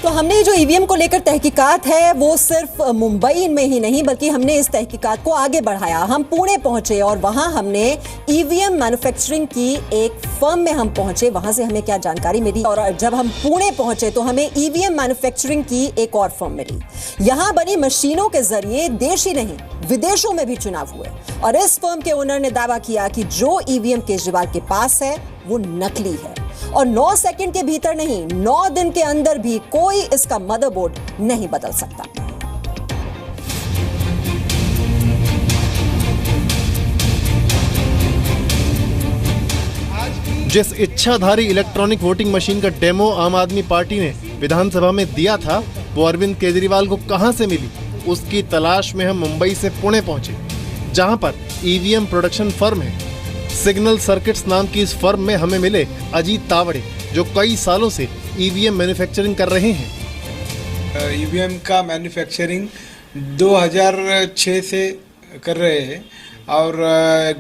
तो हमने जो ईवीएम को लेकर तहकीकात है वो सिर्फ मुंबई में ही नहीं बल्कि हमने इस तहकीकात को आगे बढ़ाया। हम पुणे पहुंचे और वहां हमने ईवीएम मैन्युफैक्चरिंग की एक फर्म में हम पहुंचे। वहां से हमें क्या जानकारी मिली, और जब हम पुणे पहुंचे तो हमें ईवीएम मैन्युफैक्चरिंग की एक और फर्म मिली। यहां बनी मशीनों के जरिए देश ही नहीं विदेशों में भी चुनाव हुए, और इस फर्म के ओनर ने दावा किया कि जो ईवीएम केजरीवाल के पास है वो नकली है, और 9 सेकंड के भीतर नहीं 9 दिन के अंदर भी कोई इसका मदरबोर्ड नहीं बदल सकता। जिस इच्छाधारी इलेक्ट्रॉनिक वोटिंग मशीन का डेमो आम आदमी पार्टी ने विधानसभा में दिया था, वो अरविंद केजरीवाल को कहां से मिली, उसकी तलाश में हम मुंबई से पुणे पहुंचे, जहां पर ईवीएम प्रोडक्शन फर्म है। सिग्नल सर्किट्स नाम की इस फर्म में हमें मिले अजीत तावड़े, जो कई सालों से ईवीएम मैन्युफैक्चरिंग कर रहे हैं। ईवीएम का मैन्युफैक्चरिंग 2006 से कर रहे हैं और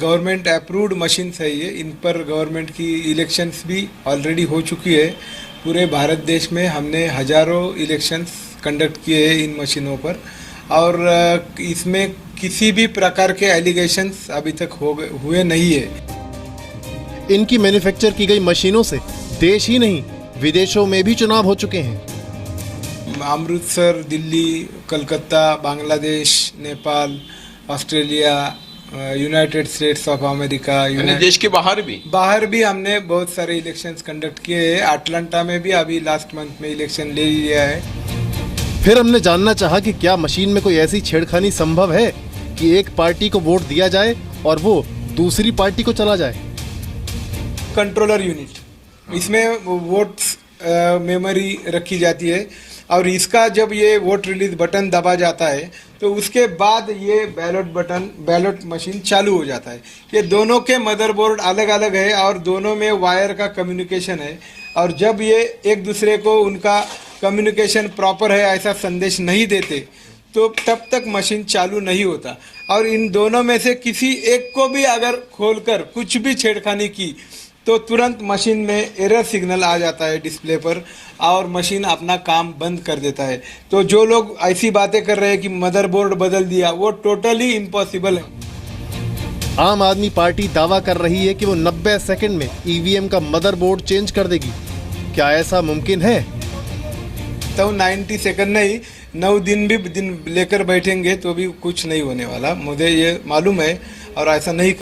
गवर्नमेंट अप्रूव्ड मशीन है ये। इन पर गवर्नमेंट की इलेक्शंस भी ऑलरेडी हो चुकी है। पूरे भारत देश में हमने हजारों इलेक्शंस कंडक्ट किए हैं इन मशीनों पर, और इसमें किसी भी प्रकार के एलिगेशंस अभी तक हुए नहीं है। इनकी मैन्युफैक्चर की गई मशीनों से देश ही नहीं विदेशों में भी चुनाव हो चुके हैं। Amritsar, Delhi, Calcutta, Bangladesh, Nepal, Australia, United states of America, देश के बाहर भी हमने बहुत सारे इलेक्शंस कंडक्ट किए हैं। अटलांटा में भी अभी लास्ट मंथ में इलेक्शन ले लिया है। फिर हमने जानना चाहा कि क्या मशीन में कोई ऐसी छेड़खानी संभव है कि एक पार्टी को वोट दिया जाए और वो दूसरी पार्टी को चला जाए। कंट्रोलर यूनिट, इसमें वोट्स मेमोरी रखी जाती है, और इसका जब ये वोट रिलीज बटन दबा जाता है तो उसके बाद ये बैलेट मशीन चालू हो जाता है। ये दोनों के मदरबोर्ड अलग अलग है और दोनों में वायर का कम्युनिकेशन है, और जब ये एक दूसरे को उनका कम्युनिकेशन प्रॉपर है ऐसा संदेश नहीं देते तो तब तक मशीन चालू नहीं होता। और इन दोनों में से किसी एक को भी अगर खोलकर कुछ भी छेड़खानी की तो तुरंत मशीन में एरर सिग्नल आ जाता है डिस्प्ले पर, और मशीन अपना काम बंद कर देता है। तो जो लोग ऐसी बातें कर रहे हैं कि मदरबोर्ड बदल दिया, वो टोटली इम्पॉसिबल है। आम आदमी पार्टी दावा कर रही है कि वो 90 सेकंड में ईवीएम का मदरबोर्ड चेंज कर देगी। क्या ऐसा मुमकिन है? तो 90 सेकंड नहीं, 9 दिन भी लेकर बैठेंगे तो भी कुछ नहीं होने वाला, मुझे ये मालूम है, और ऐसा नहीं